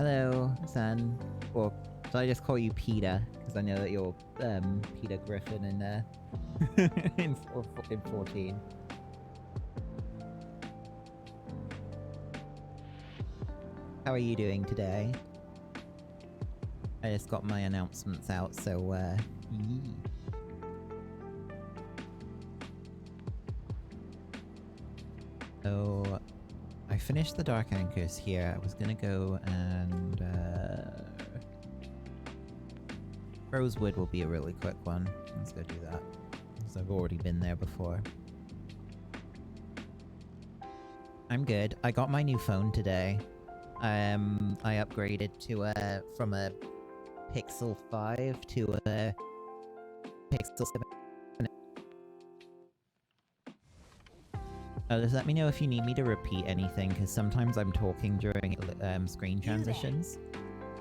Hello, son. Or should I just call you Peter? Because I know that you're Peter Griffin in in 14. How are you doing today? I just got my announcements out, so yee. So I finished the Dark Anchors here. I was gonna go and Rosewood will be a really quick one. Let's go do that. Because I've already been there before. I'm good. I got my new phone today. I upgraded to from a Pixel 5 to a Pixel 7. Just let me know if you need me to repeat anything, because sometimes I'm talking during screen transitions.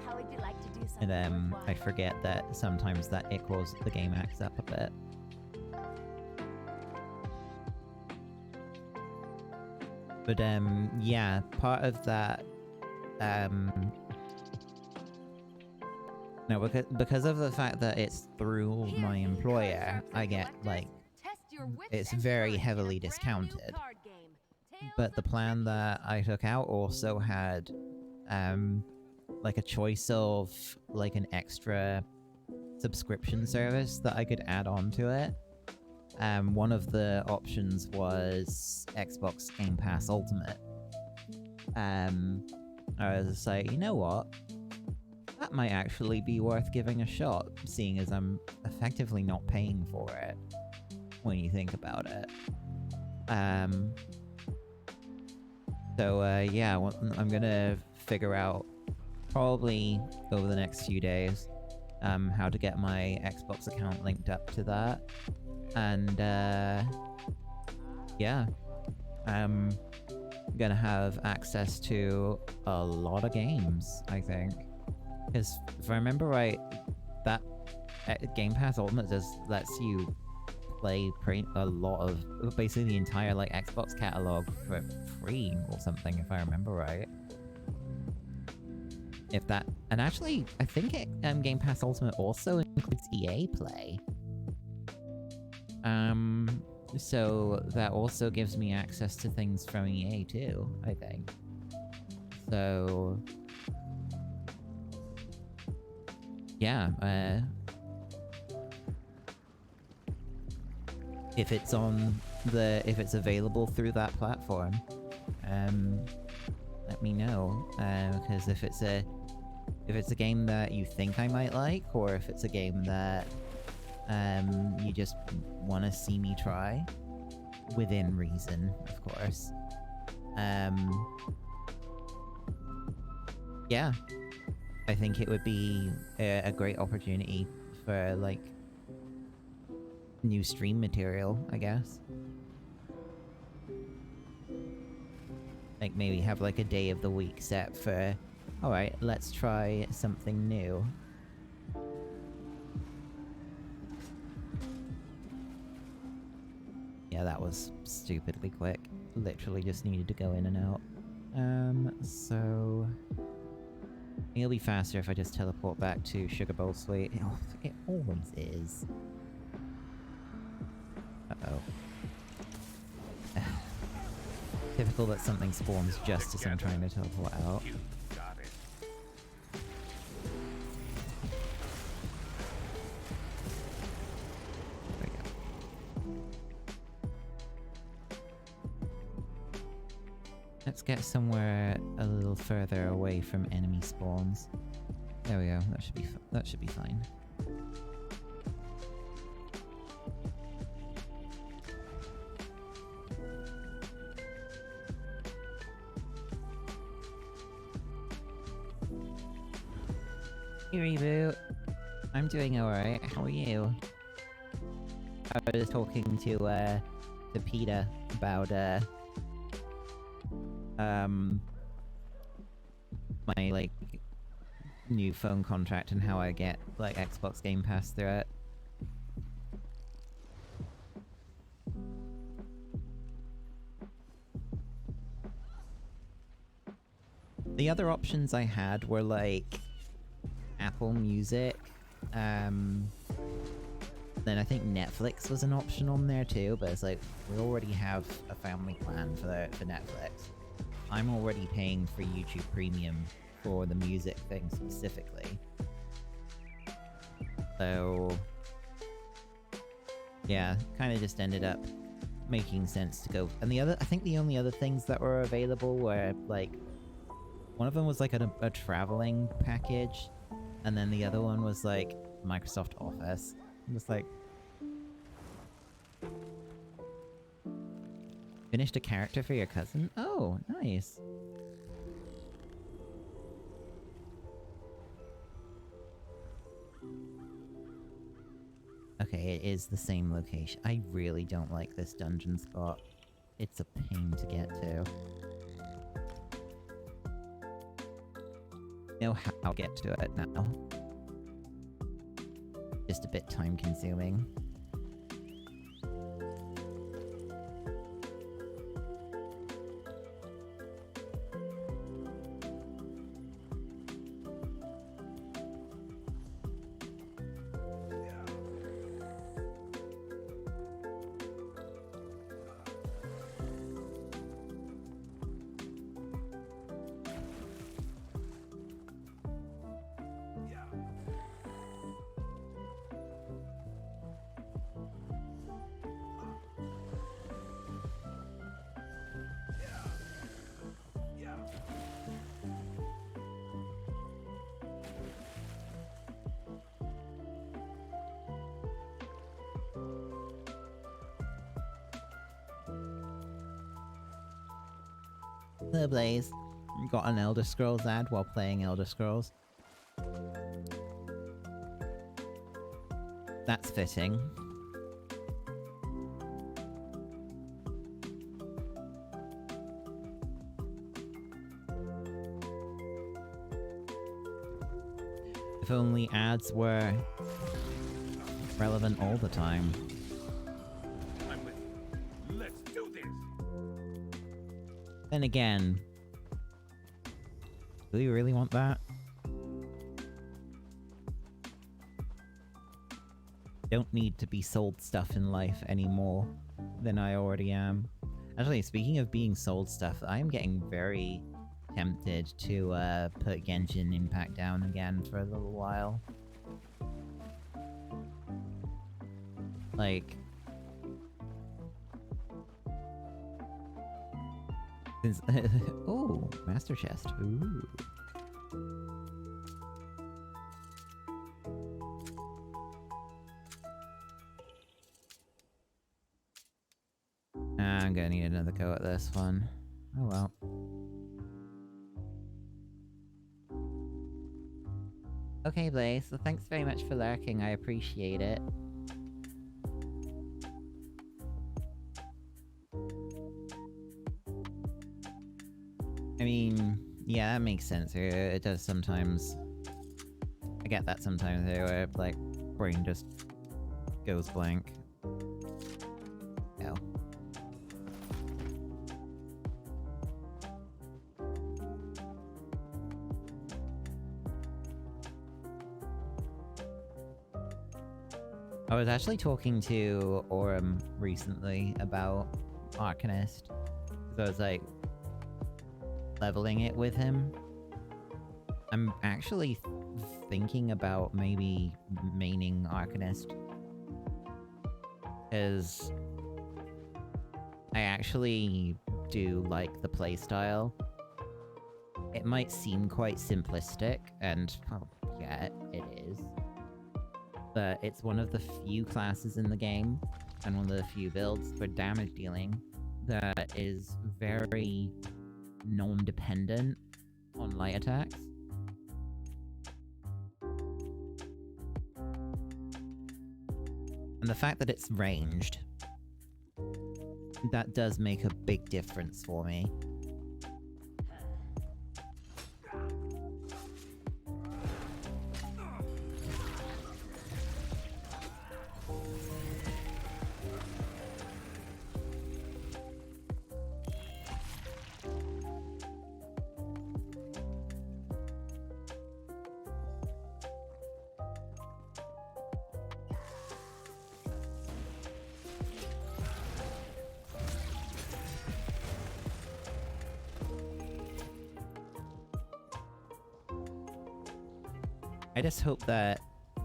How would you like to do something And I forget that sometimes that equals the game acts up a bit. But yeah, part of that no, because of the fact that it's through my employer, I get like it's very heavily discounted. But the plan that I took out also had like a choice of like an extra subscription service that I could add on to it. One of the options was Xbox Game Pass Ultimate. I was just like, you know what? That might actually be worth giving a shot, seeing as I'm effectively not paying for it, when you think about it. So yeah, I'm gonna figure out, probably over the next few days, how to get my Xbox account linked up to that. And yeah, I'm gonna have access to a lot of games, I think. Because if I remember right, that Game Pass Ultimate just lets you play a lot of, basically the entire like Xbox catalog for free or something, if I remember right. If that, and actually, I think Game Pass Ultimate also includes EA Play. So that also gives me access to things from EA too, I think. So yeah, if it's if it's available through that platform, let me know. Because if it's a game that you think I might like, or if it's a game that you just want to see me try, within reason, of course. Yeah, I think it would be a great opportunity for like new stream material, I guess. Like maybe have like a day of the week set for, alright, let's try something new. Yeah, that was stupidly quick. Literally just needed to go in and out. So it'll be faster if I just teleport back to Sugar Bowl Suite. It always is. Uh-oh. Typical that something spawns just as I'm trying to teleport out. There we go. Let's get somewhere a little further away from enemy spawns. There we go. That should be fine. Hey Reboot, I'm doing alright. How are you? I was talking to Peter about my like new phone contract and how I get like Xbox Game Pass through it. The other options I had were like Apple Music. Then I think Netflix was an option on there too, but it's like we already have a family plan for Netflix. I'm already paying for YouTube Premium for the music thing specifically. So yeah, kind of just ended up making sense to go. And I think the only other things that were available were like, one of them was like a traveling package, and then the other one was like Microsoft Office. I'm just like, finished a character for your cousin? Oh, nice. Okay, it is the same location. I really don't like this dungeon spot. It's a pain to get to. I know how to get to it now. Just a bit time consuming. Hello, Blaze. Got an Elder Scrolls ad while playing Elder Scrolls. That's fitting. If only ads were relevant all the time. I'm with you. Let's do this. Then again, do you really want that? Don't need to be sold stuff in life any more than I already am. Actually, speaking of being sold stuff, I am getting very tempted to put Genshin Impact down again for a little while. Like, since oh, Master Chest. Ooh. I'm gonna need another go at this one. Oh well. Okay, Blaze, so thanks very much for lurking, I appreciate it. I mean, yeah, that makes sense. It does sometimes. I get that sometimes here, where, like, brain just goes blank. Oh. I was actually talking to Aurum recently about Arcanist. So I was like, leveling it with him. I'm actually thinking about maybe maining Arcanist, because I actually do like the playstyle. It might seem quite simplistic, and well, yeah, it is. But it's one of the few classes in the game, and one of the few builds for damage dealing, that is very non-dependent on light attacks. And the fact that it's ranged, that does make a big difference for me. I just hope that,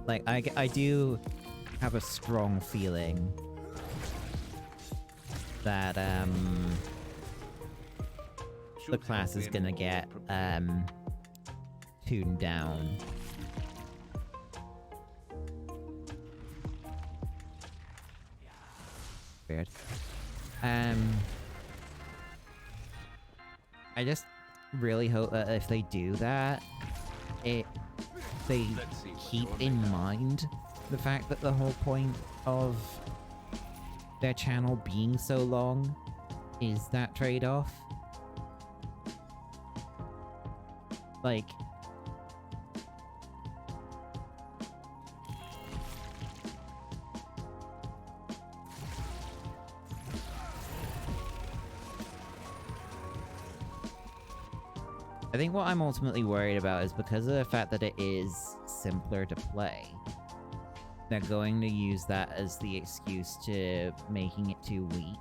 like, I do have a strong feeling that, the class is gonna get, tuned down. Weird. I just really hope that if they do that, they keep in mind the fact that the whole point of their channel being so long is that trade-off. Like, I think what I'm ultimately worried about is because of the fact that it is simpler to play, they're going to use that as the excuse to making it too weak.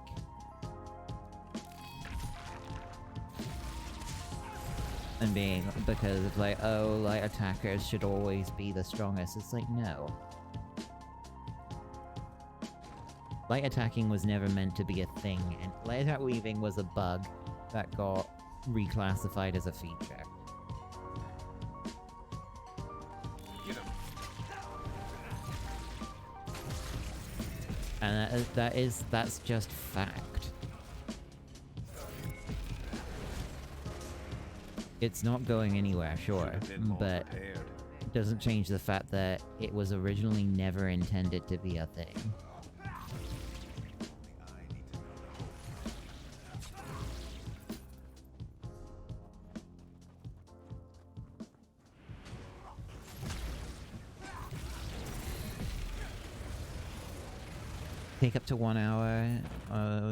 And being, because of like, oh, light attackers should always be the strongest. It's like, no. Light attacking was never meant to be a thing, and light attack weaving was a bug that got reclassified as a feature. And that's just fact. It's not going anywhere, sure, but it doesn't change the fact that it was originally never intended to be a thing. Take up to 1 hour,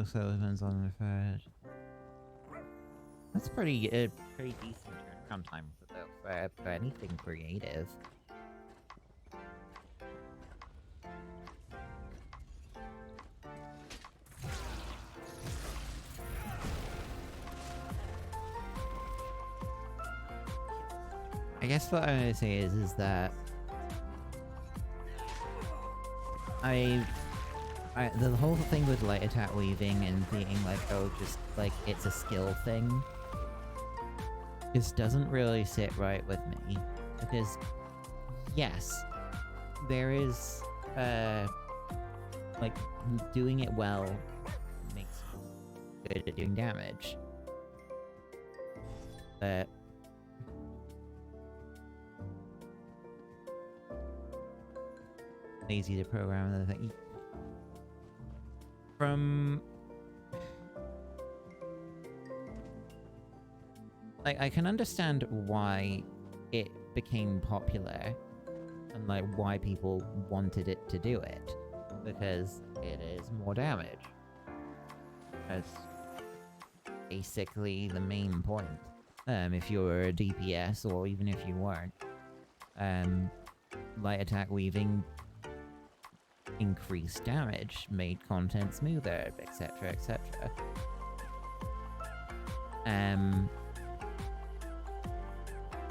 so it depends on the thread. That's pretty decent turnaround time for anything creative. I guess what I'm gonna say is that the whole thing with light attack weaving and being like, oh, just like it's a skill thing, just doesn't really sit right with me. Because, yes, there is, like, doing it well makes you good at doing damage. But lazy to program another thing. Like, I can understand why it became popular and like why people wanted it to do it, because it is more damage. That's basically the main point. If you're a DPS, or even if you weren't, light attack weaving increased damage, made content smoother, etc, etc.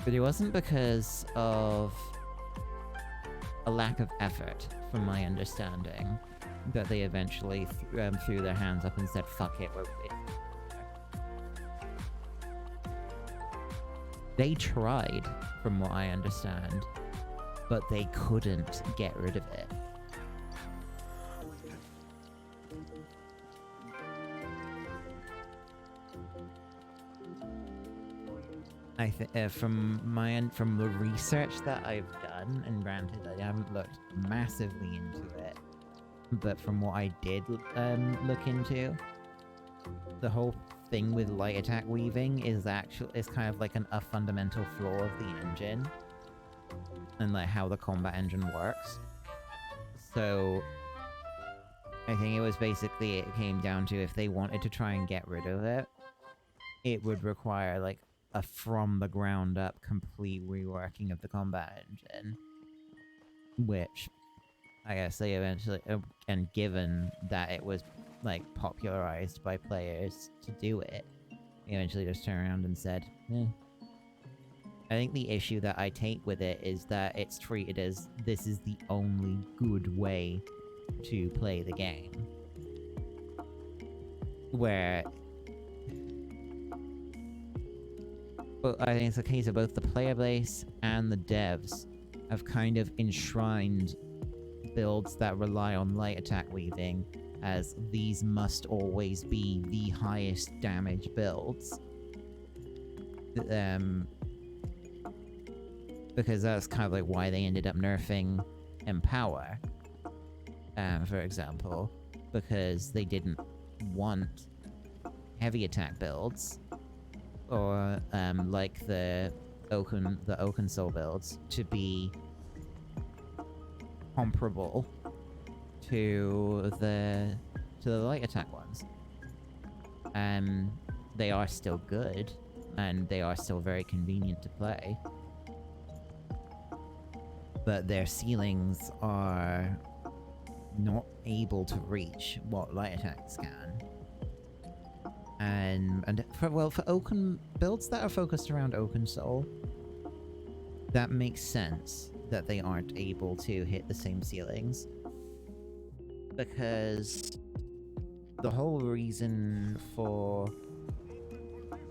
But it wasn't because of a lack of effort, from my understanding, that they eventually threw their hands up and said, fuck it, they tried, from what I understand, but they couldn't get rid of it. I think from the research that I've done, and granted I haven't looked massively into it, but from what I did look into, the whole thing with light attack weaving is kind of like a fundamental flaw of the engine, and like how the combat engine works. So I think it was basically, it came down to, if they wanted to try and get rid of it, it would require like a from the ground up complete reworking of the combat engine, which I guess they eventually, and given that it was like popularized by players to do it, they eventually just turned around and said, I think the issue that I take with it is that it's treated as this is the only good way to play the game. Where... But I think it's a case of both the player base and the devs have kind of enshrined builds that rely on light attack weaving as these must always be the highest damage builds. Because that's kind of like why they ended up nerfing Empower, for example, because they didn't want heavy attack builds, or like the Oaken Soul builds to be comparable to the light attack ones. They are still good, and they are still very convenient to play. But their ceilings are not able to reach what light attacks can. And for Oaken builds that are focused around Oaken Soul, that makes sense that they aren't able to hit the same ceilings. Because the whole reason for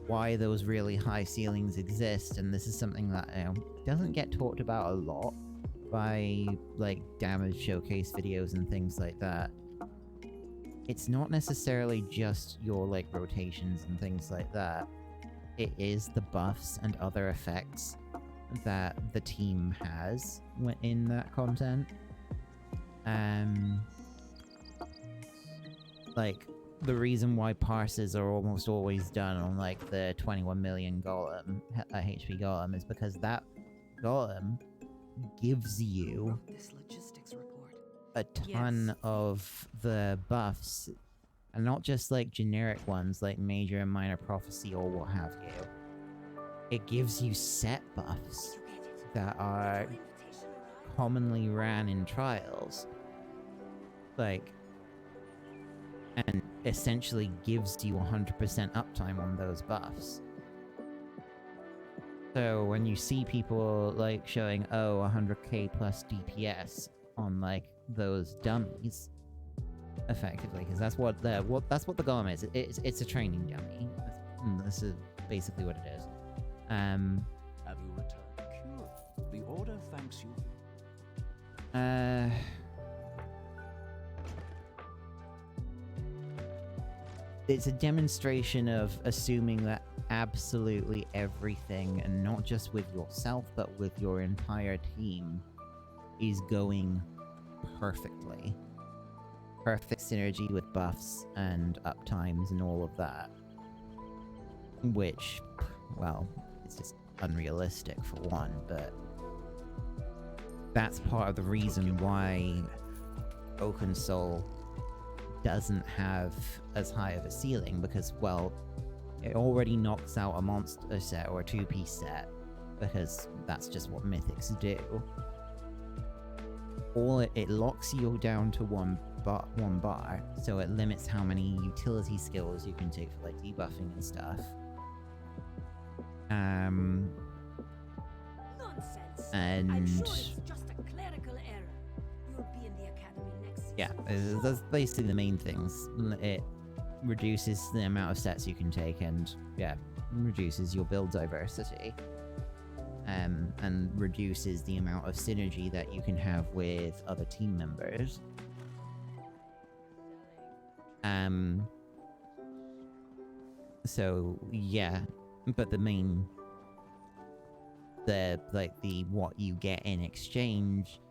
why those really high ceilings exist, and this is something that doesn't get talked about a lot by like damage showcase videos and things like that. It's not necessarily just your like rotations and things like that. It is the buffs and other effects that the team has in that content. Like the reason why parses are almost always done on like the 21 million golem HP golem is because that golem gives you a ton of the buffs, and not just like generic ones like major and minor prophecy or what have you. It gives you set buffs that are commonly ran in trials, like, and essentially gives you 100% uptime on those buffs. So when you see people like showing 100k plus DPS on like those dummies, effectively, because that's what the golem is. It's a training dummy. This is basically what it is. Have you returned cured? The Order thanks you. It's a demonstration of assuming that absolutely everything, and not just with yourself, but with your entire team, is going perfectly. Perfect synergy with buffs and uptimes and all of that. Which, well, it's just unrealistic for one, but that's part of the reason why Oaken Soul doesn't have as high of a ceiling, because, well, it already knocks out a monster set or a two-piece set, because that's just what mythics do. It locks you down to one bar, so it limits how many utility skills you can take for like debuffing and stuff. Nonsense. And I'm sure it's just a clerical error. You'll be in the academy next yeah, season. that's basically the main things. It reduces the amount of sets you can take, and yeah, reduces your build diversity. And reduces the amount of synergy that you can have with other team members. So yeah, but the main, what you get in exchange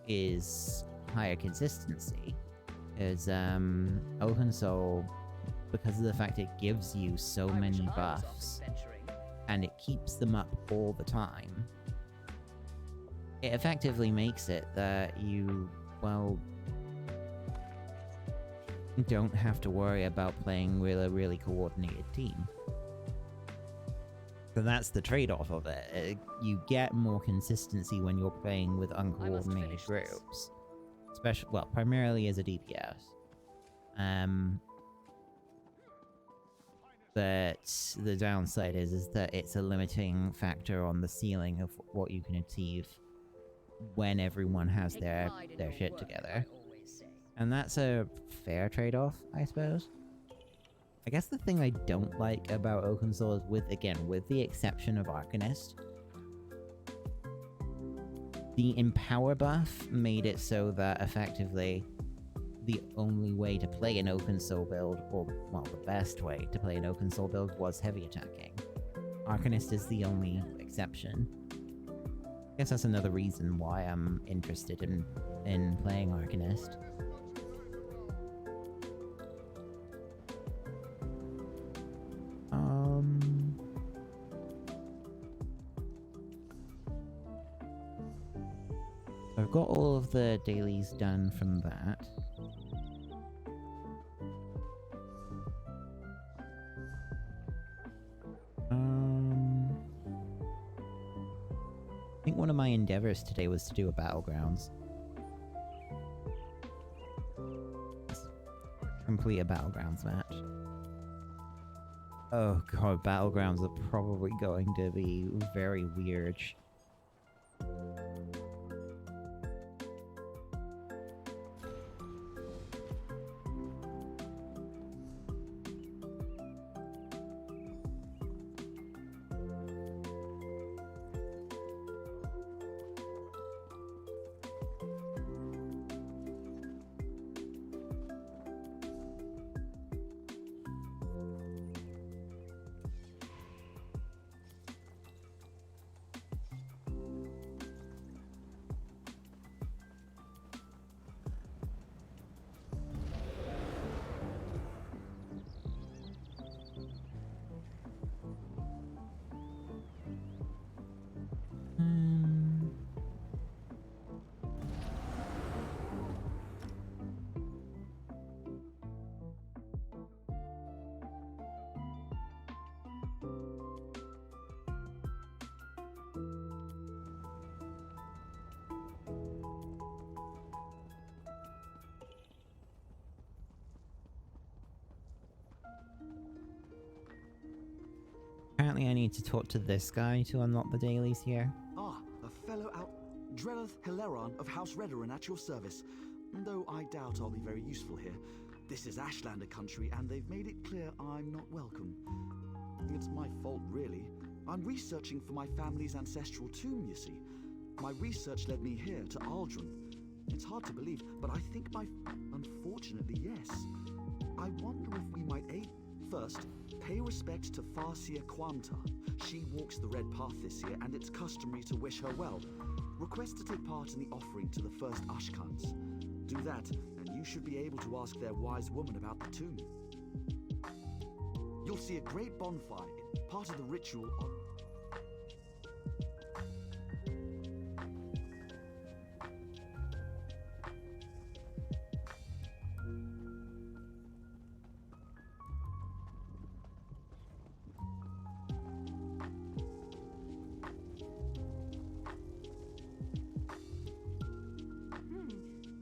is higher consistency. Is Oaken Soul, because of the fact it gives you so many buffs and it keeps them up all the time, it effectively makes it that you, well, don't have to worry about playing with a really coordinated team. So that's the trade-off of it. You get more consistency when you're playing with uncoordinated groups. Especially, well, primarily as a DPS. But the downside is that it's a limiting factor on the ceiling of what you can achieve when everyone has their shit together. And that's a fair trade-off, I suppose. I guess the thing I don't like about open source, with the exception of Arcanist, the empower buff made it so that effectively the only way to play an open soul build, or well, the best way to play an open soul build, was heavy attacking. Arcanist is the only exception. I guess that's another reason why I'm interested in playing Arcanist. I've got all of the dailies done from that. I think one of my endeavors today was to do a Battlegrounds. Complete a Battlegrounds match. Oh god, Battlegrounds are probably going to be very weird. Apparently I need to talk to this guy to unlock the dailies here. Ah, a fellow out... Drelleth Hilaron of House Redoran at your service. Though I doubt I'll be very useful here. This is Ashlander country, and they've made it clear I'm not welcome. It's my fault, really. I'm researching for my family's ancestral tomb, you see. My research led me here, to Aldrin. It's hard to believe, but I think Unfortunately, yes. I wonder if we might aid... First, pay respect to Farsia Quamta. She walks the Red Path this year, and it's customary to wish her well. Request to take part in the offering to the first Ashkans. Do that, and you should be able to ask their wise woman about the tomb. You'll see a great bonfire, part of the ritual of...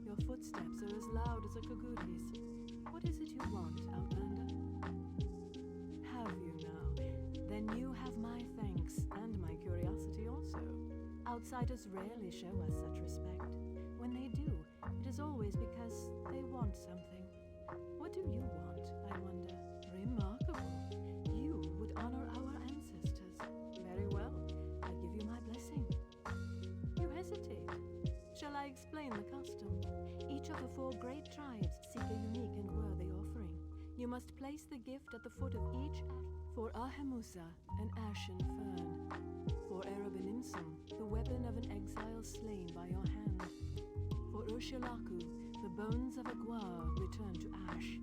Your footsteps are as loud as a Kaguri's. What is it you want, Outlander? Have you now? Then you have my thanks and my curiosity also. Outsiders rarely show us such respect. When they do, it is always because they want something. What do you want, I wonder? Remarkable. You would honor our ancestors. Very well. I give you my blessing. You hesitate. Shall I explain the custom? Each of the 4 great tribes seek a unique and worthy offering. You must place the gift at the foot of each for Ahemusa, an ashen fern. For Erebeninsum, the weapon of an exile slain by your hand. For Urshilaku, the bones of a Gwar returned to ash.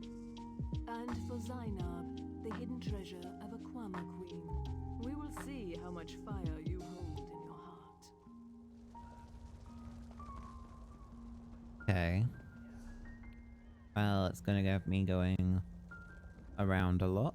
And for Zainab, the hidden treasure of a Kwama queen. We will see how much fire you hold in your heart. Okay. Well, it's gonna get me going around a lot.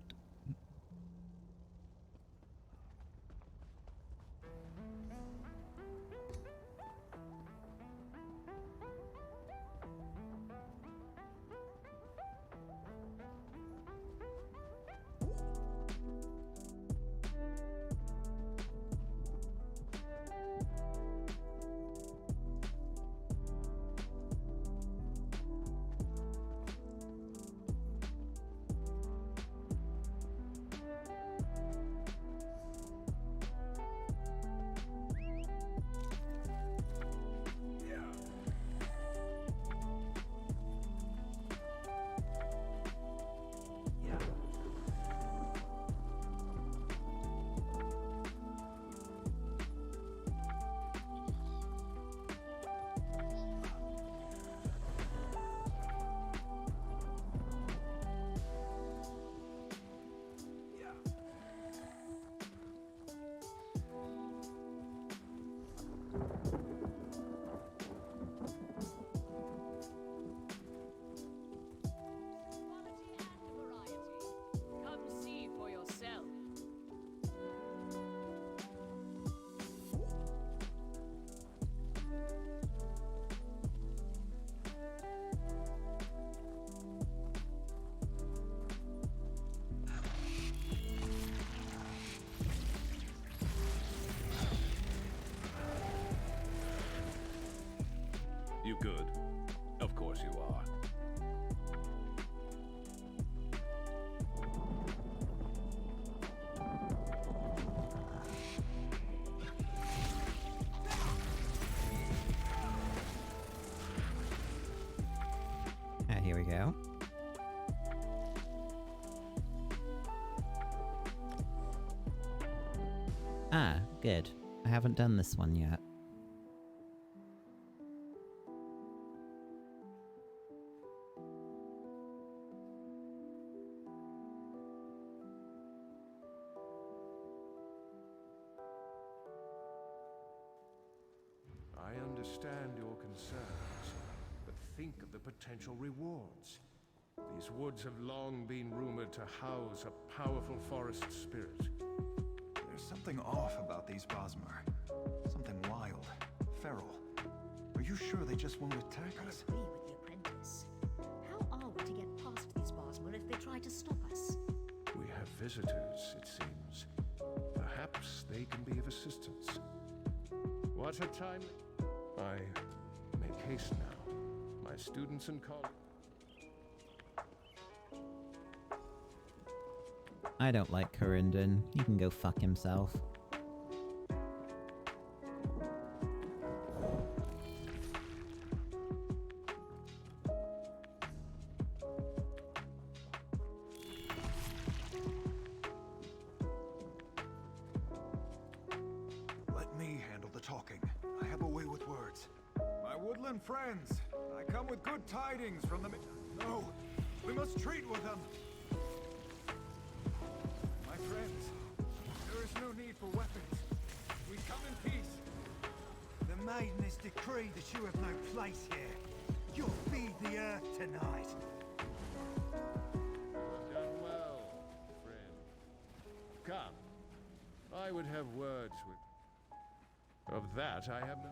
Quality and variety. Come see for yourself. You good? Of course you are. Ah, here we go. Ah, good. I haven't done this one yet. I understand your concerns, but think of the potential rewards. These woods have long been rumored to house a powerful forest spirit. There's something off about these Bosmer. Something wild, feral. Are you sure they just won't attack I us? agree with the apprentice. How are we to get past these Bosmer if they try to stop us? We have visitors, it seems. Perhaps they can be of assistance. What a time! I make haste now. My students and colleagues. I don't like Corindon. He can go fuck himself. Let me handle the talking. I have a way with words. My woodland friends, I come with good tidings from the No, we must treat with them. My friends, there is no need for weapons. We come in peace. The maiden has decreed that you have no place here. You'll feed the earth tonight. You have done well, friend. Come. I would have words with... Of that I have no...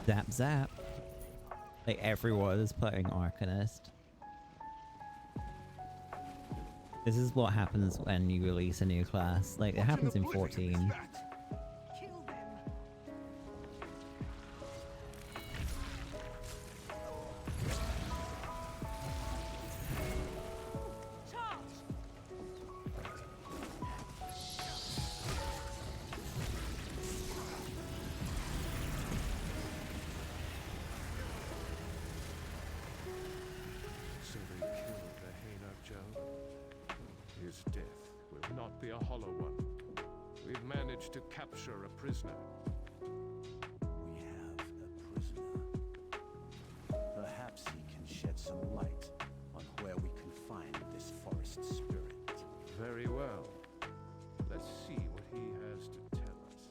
Zap zap. Like everyone is playing Arcanist. This is what happens when you release a new class. Like it happens in 14. Kill them. So they killed the Hainer Joe? His death will not be a hollow one. We've managed to capture a prisoner. We have a prisoner. Perhaps he can shed some light on where we can find this forest spirit. Very well. Let's see what he has to tell us.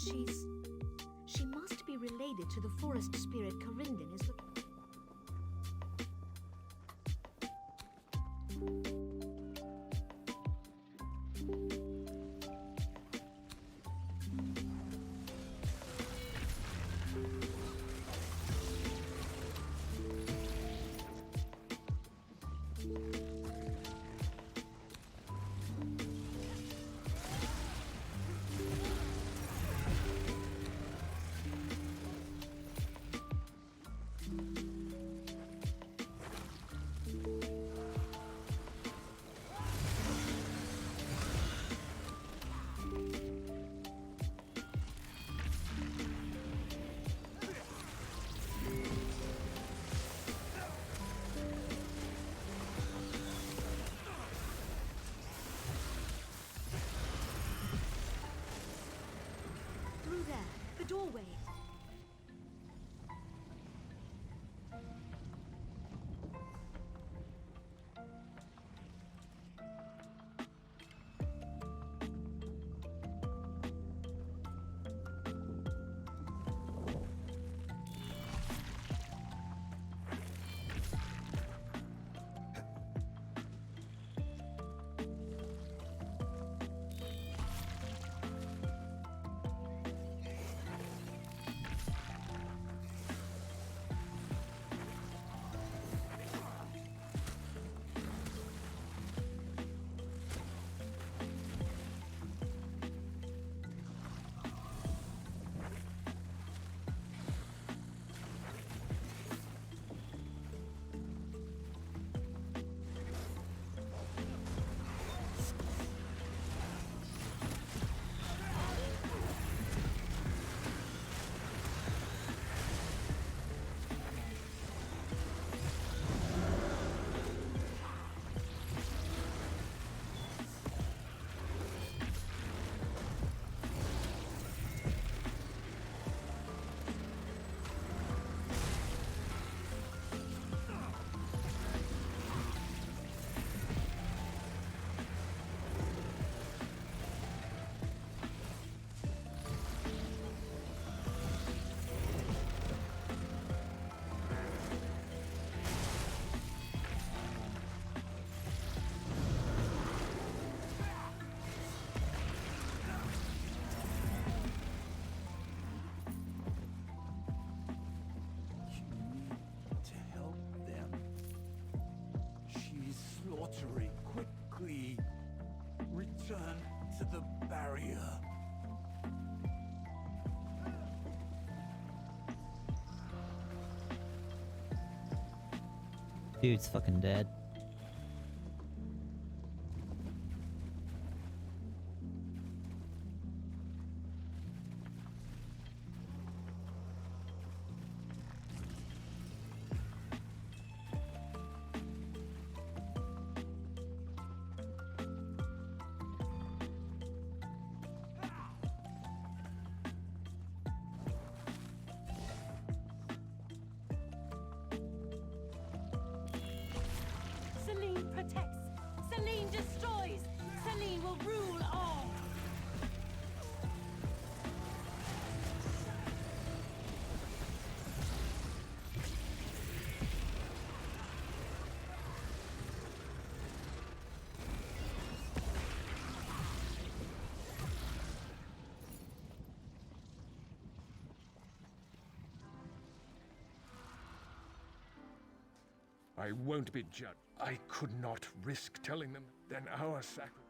She must be related to the forest spirit Corindon is the... Through there, the doorway. Slaughtering quickly. Return to the barrier. Dude's fucking dead. Celine protects. Celine destroys. Celine will rule all. I won't be judged. I could not risk telling them. Then our sacrifice.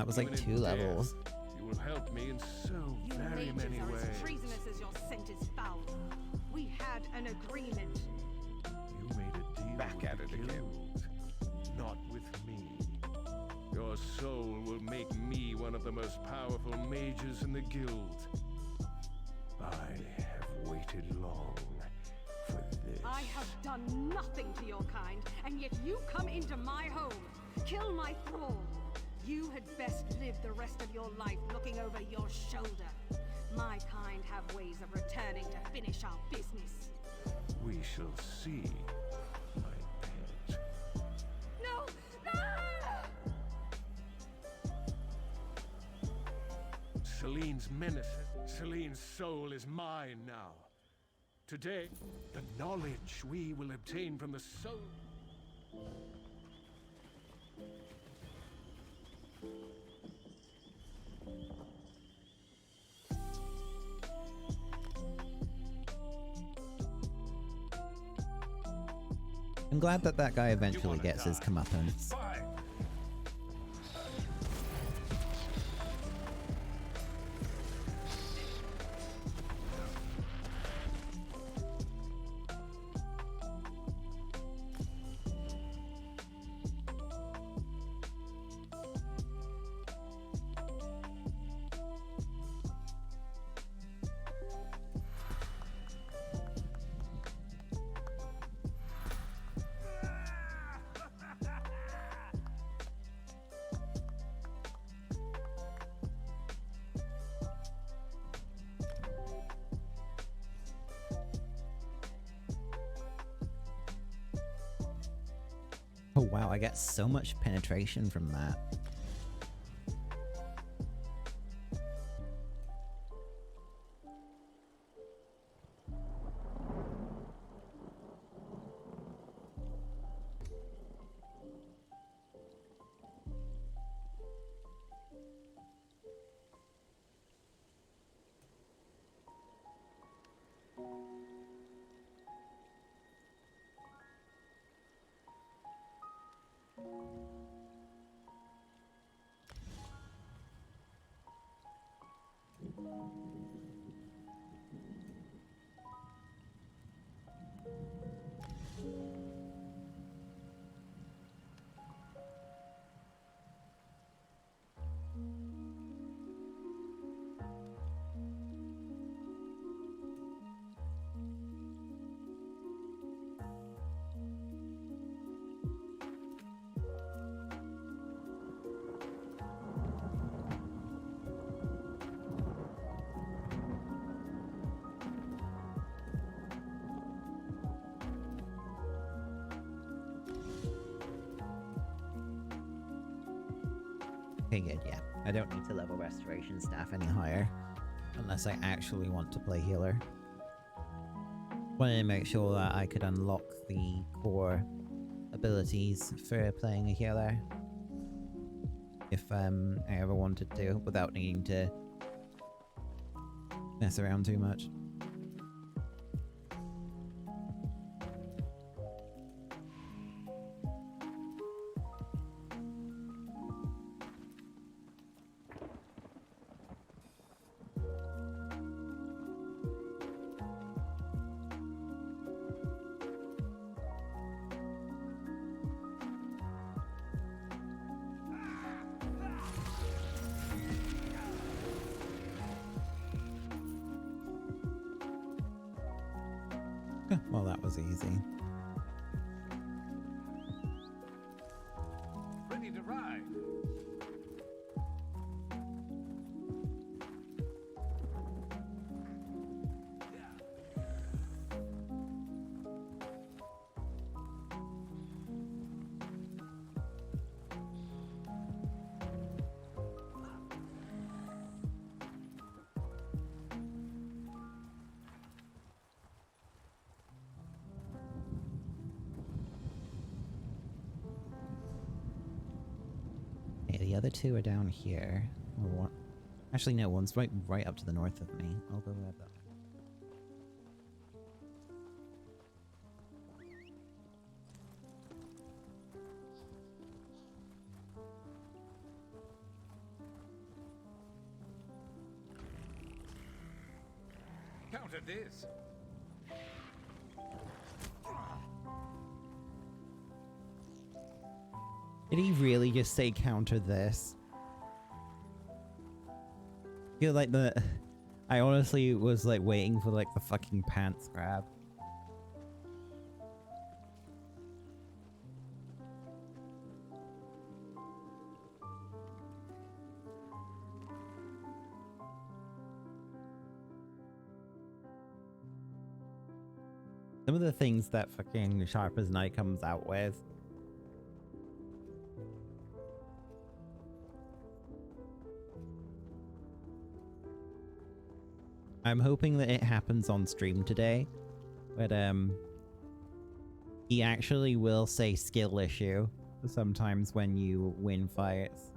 That was like Even in 2 death, levels. You will help me in so You very mages many are ways. as treasonous as your scent is foul. We had an agreement. You made a deal Back with at the it again. guild, not with me. Your soul will make me one of the most powerful mages in the guild. I have waited long for this. I have done nothing to your kind, and yet you come into my home, kill my thrall. You had best live the rest of your life looking over your shoulder. My kind have ways of returning to finish our business. We shall see, my pet. No! No! Celine's menace. Celine's soul is mine now. Today, the knowledge we will obtain from the soul. I'm glad that that guy eventually gets his comeuppance. Fine. Oh wow, I get so much penetration from that. Okay, good, yeah. I don't need to level restoration staff any higher. Unless I actually want to play healer. Wanted to make sure that I could unlock the core abilities for playing a healer. If I ever wanted to, without needing to mess around too much. Well, that was easy. Ready to ride. Okay, the other two are down here. One, actually, no, one's right up to the north of me. I'll go grab that one. Counter this. Did he really just say counter this? I feel like I honestly was like waiting for like the fucking pants grab. Some of the things that fucking Sharp as Night comes out with. I'm hoping that it happens on stream today, but he actually will say skill issue sometimes when you win fights.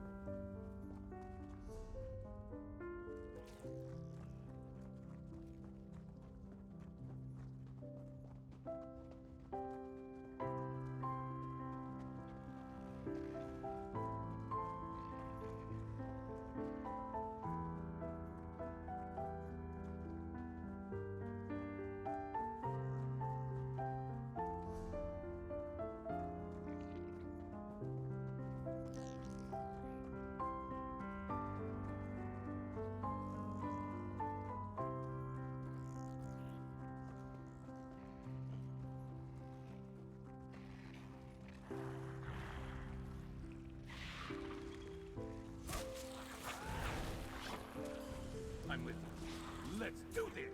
I'm with you. Let's do this.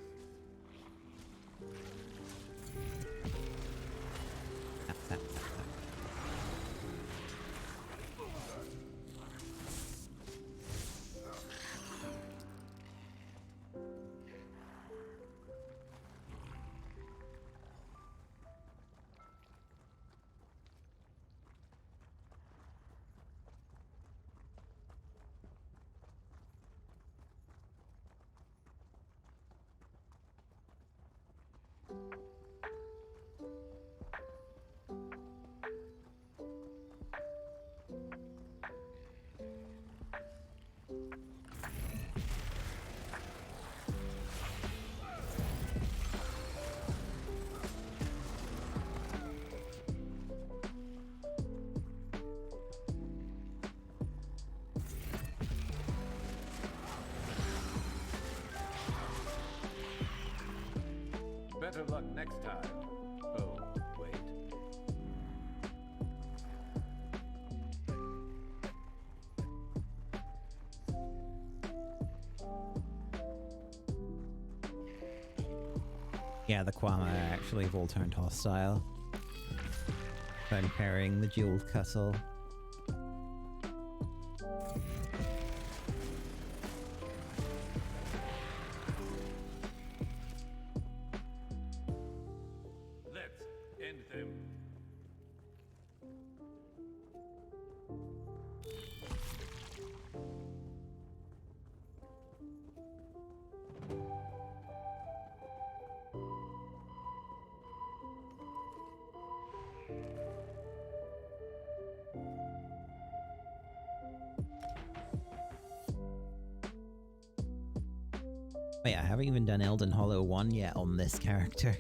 Better luck next time. Oh, wait. Yeah, the Kwama actually have all turned hostile. I'm carrying the jeweled cuttle. Let's end them. Wait, I haven't even done Elden Hollow 1 yet on this character.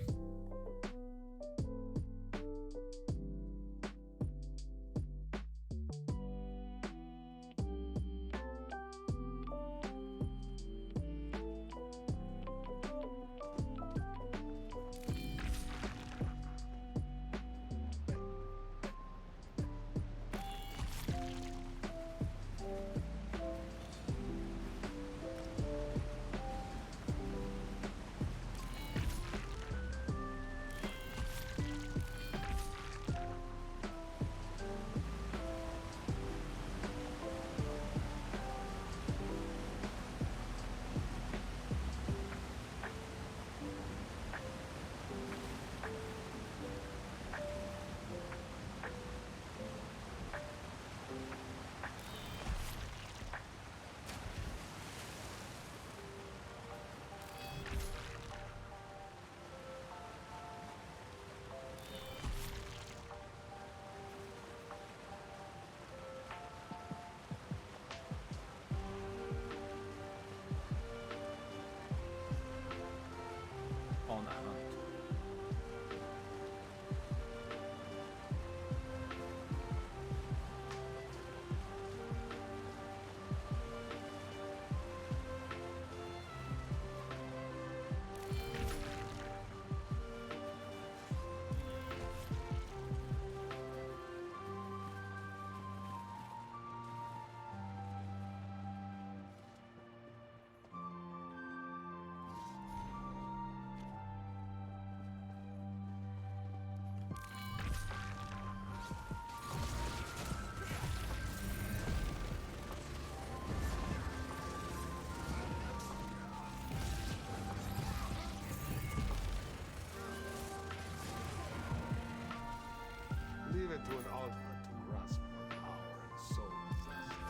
to an altar to grasp for power and soul possession.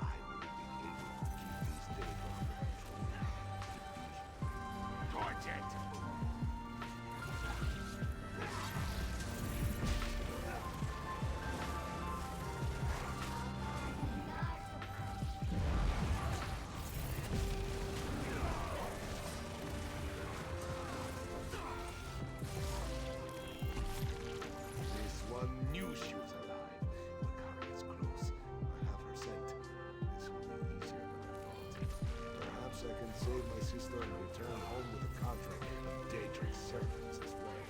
I would have been able to keep these days under control. Torch it! This one knew she was alive. Makari is close. I have her scent. This will be easier than I thought. Perhaps I can save my sister and return home with a contract of Daedric servants as well.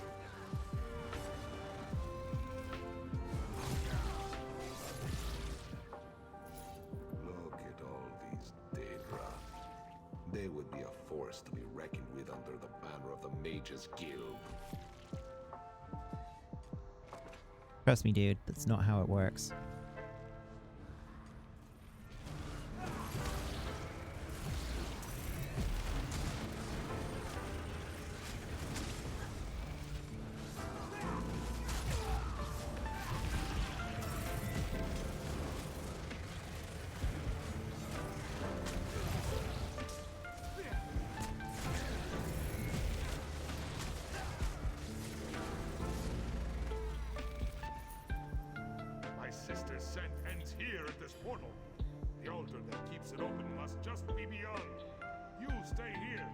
Look at all these Daedra. They would be a force to be reckoned with under the banner of the Mages Guild. Trust me, dude, that's not how it works. My sister's scent ends here at this portal. The altar that keeps it open must just be beyond. You stay here.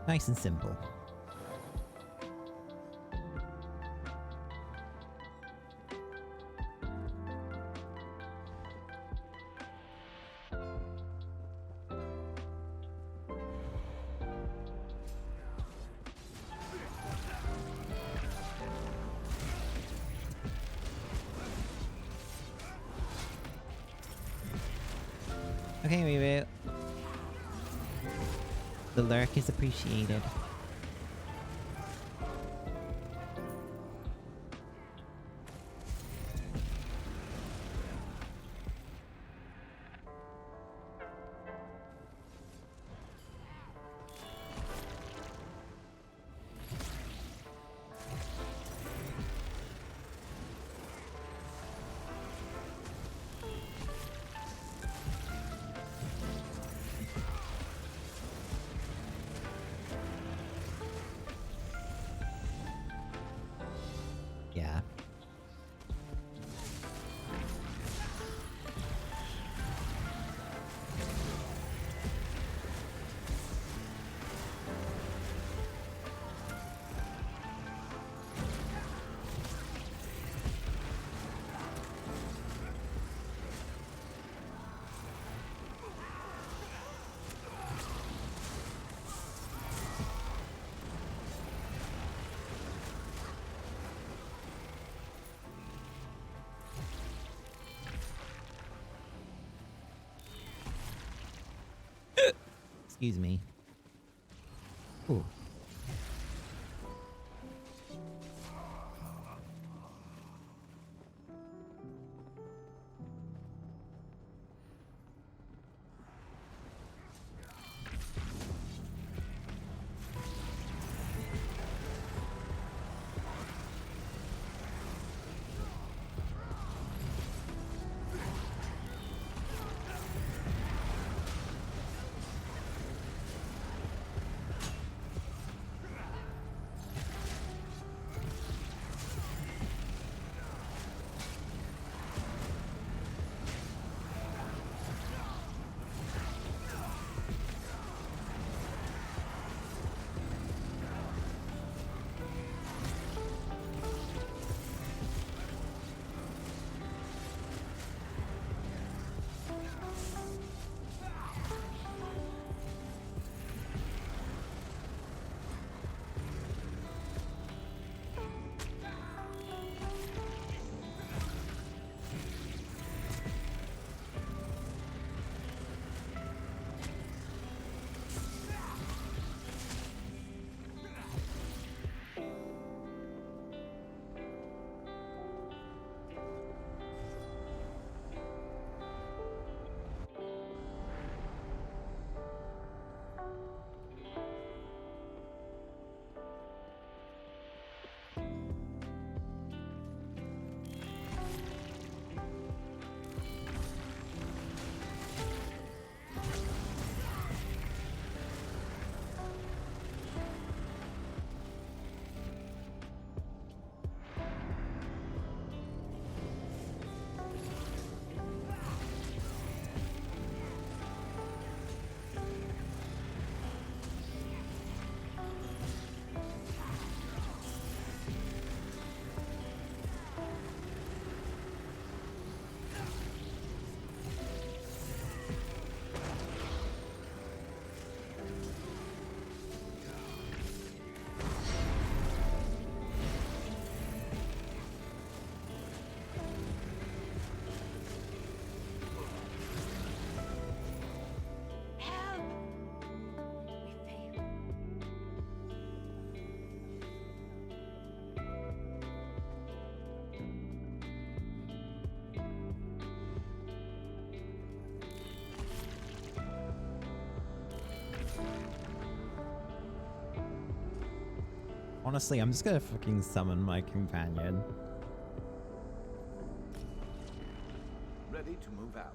Nice and simple. Okay, reboot. The lurk is appreciated. Yeah. Excuse me. Ooh. Honestly, I'm just gonna fucking summon my companion. Ready to move out.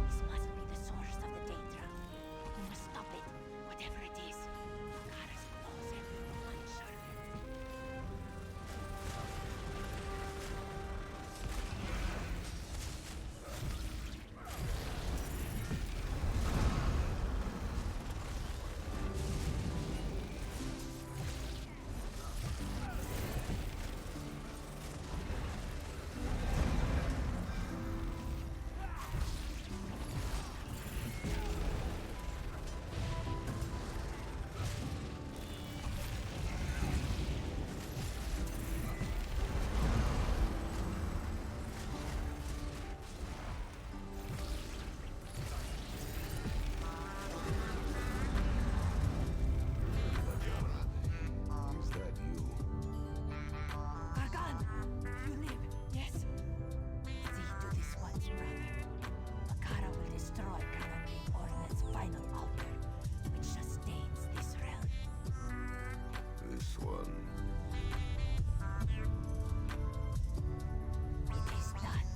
This must be the source of the danger. We must stop it, whatever it is. Makara's closet, uncharted. Is that you? Gargan, you live, yes? See to this once, brother. Makara will destroy Kalangi Ornet's final altar, which sustains this realm. This one. It is done.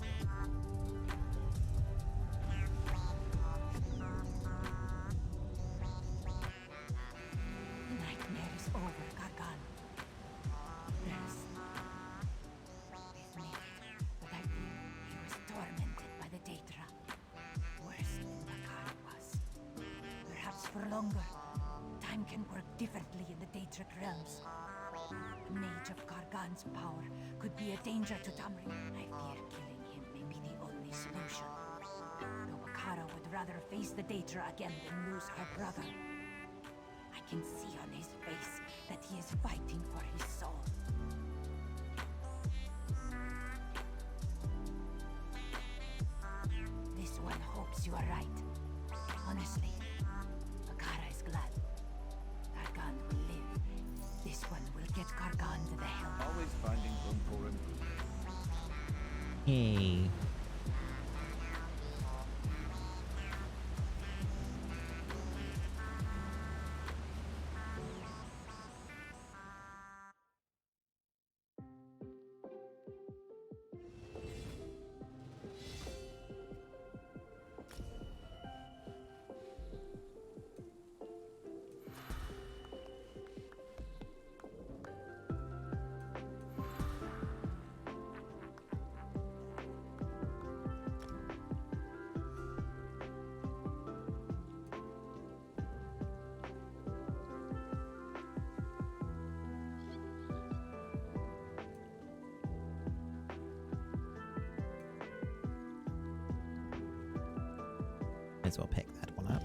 The nightmare is over, Gargan. Rest. We've made it, but I think he was tormented by the Daedra. Worse than Makara was. Perhaps for longer. Time can work differently in the Daedric realms. A mage of Gargan's power could be a danger to Tamriel. I fear killing him may be the only solution. Though Makara would rather face the Daedra again than lose her brother. I can see on his face that he is fighting for his soul. This one hopes you are right. Honestly, Makara is glad. Gargan will live. This one will get Gargan to the helm. Always finding room for improvement. Hey. Might as well pick that one up.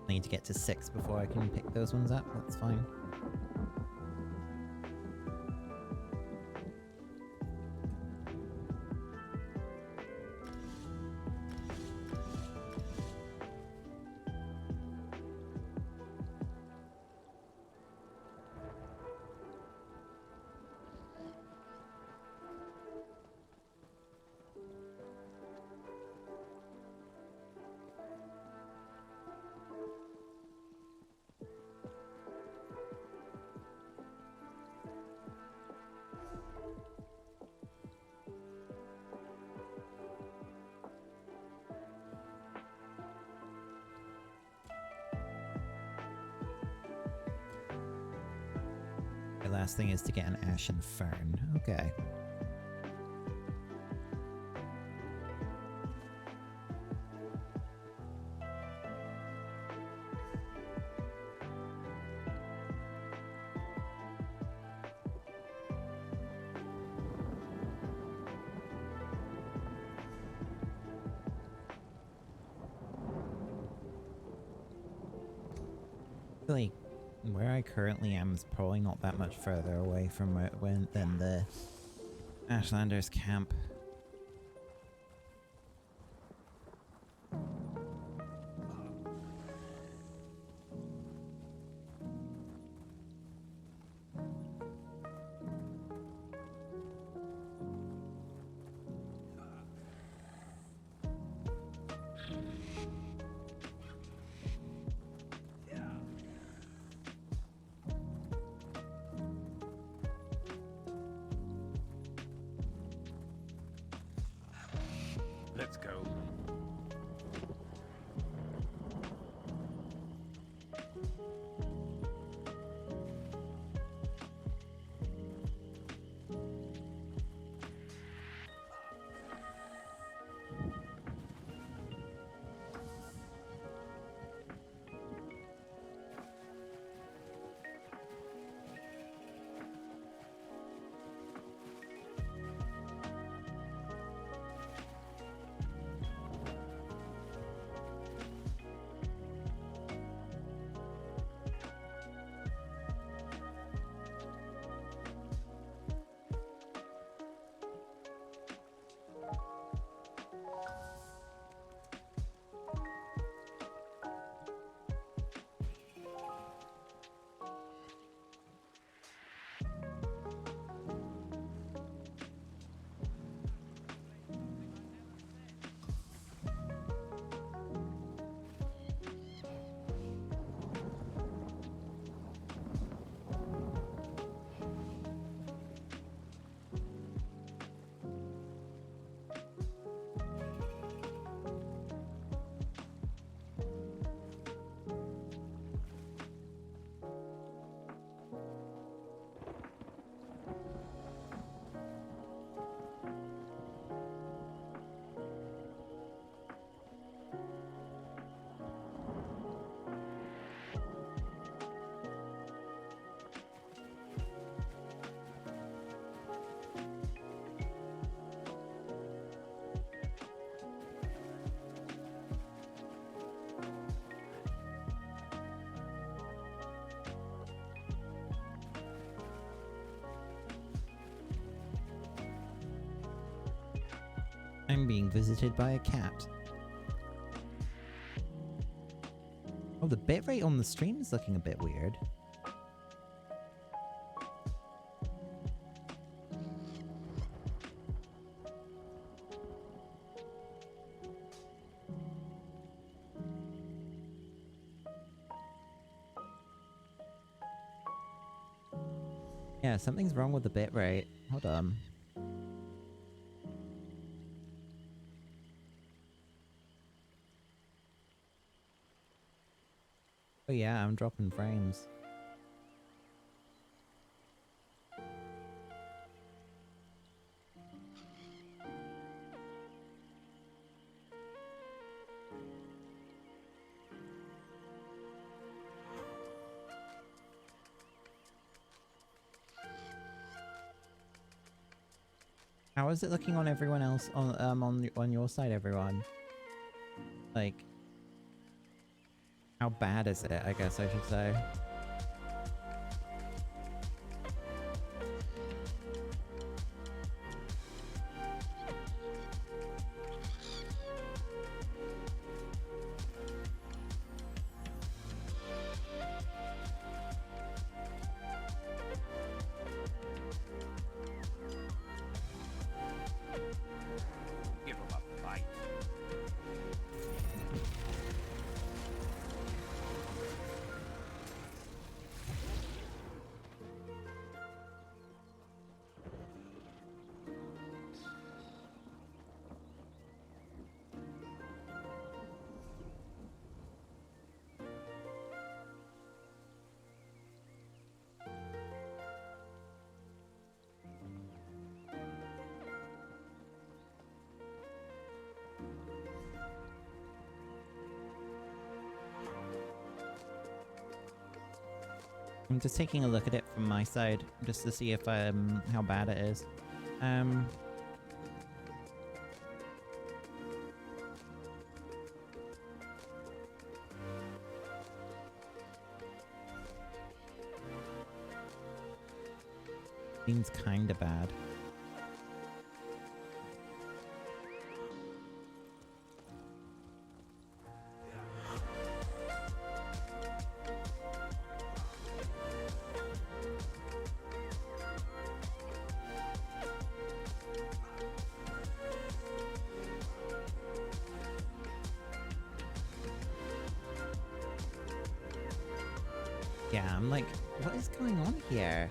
I need to get to 6 before I can pick those ones up. That's fine. The last thing is to get an ashen fern. Okay. Like, where I currently am is probably not that much further away from than the Ashlanders camp. Let's go. I'm being visited by a cat. Oh, the bitrate on the stream is looking a bit weird. Yeah, something's wrong with the bitrate. Hold on. Oh yeah, I'm dropping frames. How is it looking on everyone else on your side, everyone? Like, how bad is it? I guess I should say. Give him a fight. I'm just taking a look at it from my side, just to see if how bad it is. Seems kinda bad. Yeah, I'm like, what is going on here?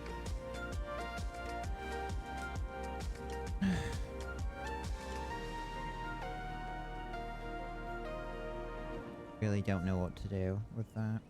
Really don't know what to do with that.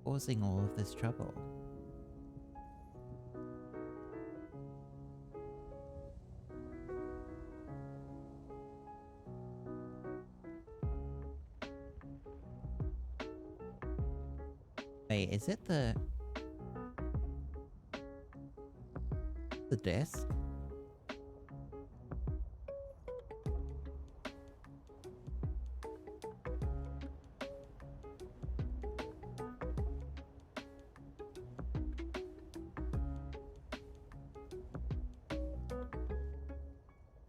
Causing all of this trouble. Wait, is it the disc?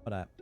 What up?